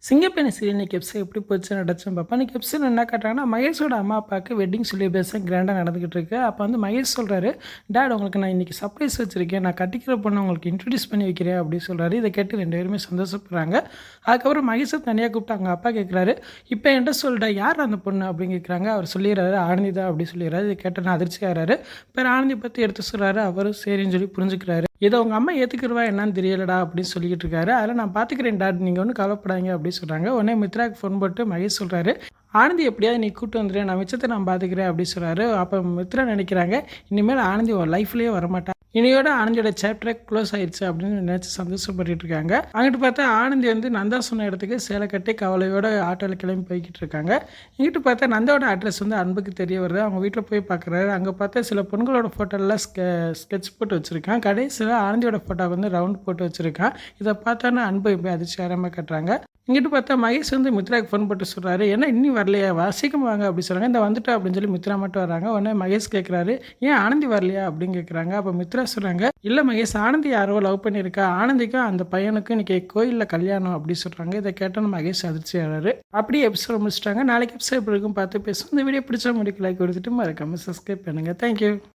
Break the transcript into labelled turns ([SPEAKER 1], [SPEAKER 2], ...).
[SPEAKER 1] சிங்கப்பெண்ணை serial இன்னைக்கு episode எப்படி போச்சுன்னு நடிச்சோம் பார்ப்போம். இன்னைக்கு எபிசோட் என்ன காட்டுறாங்கன்னா, மகேஷோட அம்மா அப்பாவுக்கு வெட்டிங் செலிப்ரேஷன் கிராண்டாக நடந்துகிட்டு இருக்கு. அப்போ வந்து மகேஷ் சொல்கிறாரு, டேட் உங்களுக்கு நான் இன்றைக்கி சர்ப்ரைஸ் வச்சுருக்கேன், நான் கட்டிக்கிற பொண்ணு உங்களுக்கு இன்ட்ரடியூஸ் பண்ணி வைக்கிறேன் அப்படின்னு சொல்கிறாரு. இதை கேட்டு ரெண்டு பேருமே சந்தோஷப்படுறாங்க. அதுக்கப்புறம் மகேஷை தனியாக கூப்பிட்டு அவங்க அப்பா கேட்குறாரு, இப்போ என்கிட்ட சொல்லிட்டா யார் அந்த பொண்ணு அப்படின்னு கேட்குறாங்க. அவர் சொல்லிடுறாரு, ஆனந்தி தான் அப்படி சொல்லிடுறாரு. இதை கேட்டு நான் அதிர்ச்சி ஆகிறாரு. பேர் ஆனந்தி பற்றி எடுத்து சொல்கிறாரு. அவரும் சரின்னு சொல்லி புரிஞ்சுக்கிறாரு. இதை உங்கள் அம்மா ஏற்றுக்குருவா என்னன்னு தெரியலடா அப்படின்னு சொல்லிக்கிட்டு இருக்காரு. அதில் நான் பார்த்துக்கிறேன் டாட், நீங்கள் ஒன்றும் கவலைப்படாங்க அப்படின்னு சொல்கிறாங்க. உடனே மித்ராக்கு ஃபோன் போட்டு மகேஷ் சொல்கிறாரு, ஆனந்தி எப்படியாவது நீ கூப்பிட்டு வந்துடு, நான் மிச்சத்தை நான் பார்த்துக்கிறேன் அப்படின்னு சொல்கிறாரு. அப்போ மித்ரா நினைக்கிறாங்க, இனிமேல் ஆனந்தி உன் லைஃப்லேயே வரமாட்டா, இனியோட ஆனந்தியோட சாப்டரே க்ளோஸ் ஆயிடுச்சு அப்படின்னு நினச்சி சந்தோஷப்பட்டு இருக்காங்க. அங்கிட்டு பார்த்தா ஆனந்தி வந்து நந்தா சொன்ன இடத்துக்கு சேலை கட்டி கவலையோட ஆட்டோவில் கிளம்பி போய்கிட்டு இருக்காங்க. இங்கிட்டு பார்த்தா நந்தாவோட அட்ரஸ் வந்து அன்புக்கு தெரிய வருது. அவங்க வீட்டில் போய் பார்க்குறாரு. அங்கே பார்த்தா சில பொண்களோட ஃபோட்டோலாம் ஸ்கெட்ச் போட்டு வச்சுருக்கான். கடைசியில் ஆனந்தியோட ஃபோட்டோ வந்து ரவுண்ட் போட்டு வச்சுருக்கான். இதை பார்த்தோன்னா அன்பு இப்போ அதிர்ச்சிகரமாக கட்டுறாங்க. இங்கிட்டு பார்த்தா மகேஷ் வந்து மித்ராவுக்கு ஃபோன் போட்டு சொல்கிறாரு, ஏன்னா இன்னும் வரலையா, சீக்கிரம் வாங்க அப்படி சொல்கிறாங்க. இந்த வந்துட்டா அப்படின்னு சொல்லி மித்ரா மட்டும் வராங்க. உடனே மகேஷ் கேட்குறாரு, ஏன் ஆனந்தி வரலையா அப்படின்னு கேட்குறாங்க. அப்போ மித்ரா சொல்கிறாங்க, இல்லை மகேஷ், ஆனந்தி யாரோ லவ் பண்ணியிருக்கா, ஆனந்திக்கும் அந்த பையனுக்கும் இன்றைக்கி கோயிலில் கல்யாணம் அப்படி சொல்கிறாங்க. இதை கேட்டோன்னு மகேஷ் அதிர்ச்சி ஆகிறாரு. அப்படியே எபிசோட் முடிச்சிட்டாங்க. நாளைக்கு எபிசோட் எப்படி இருக்கும் பார்த்து பேசுவோம். இந்த வீடியோ பிடிச்சா முடிக்க லைக் கொடுத்துட்டு மறக்காமல் சப்ஸ்கிரைப் பண்ணுங்கள். தேங்க்யூ.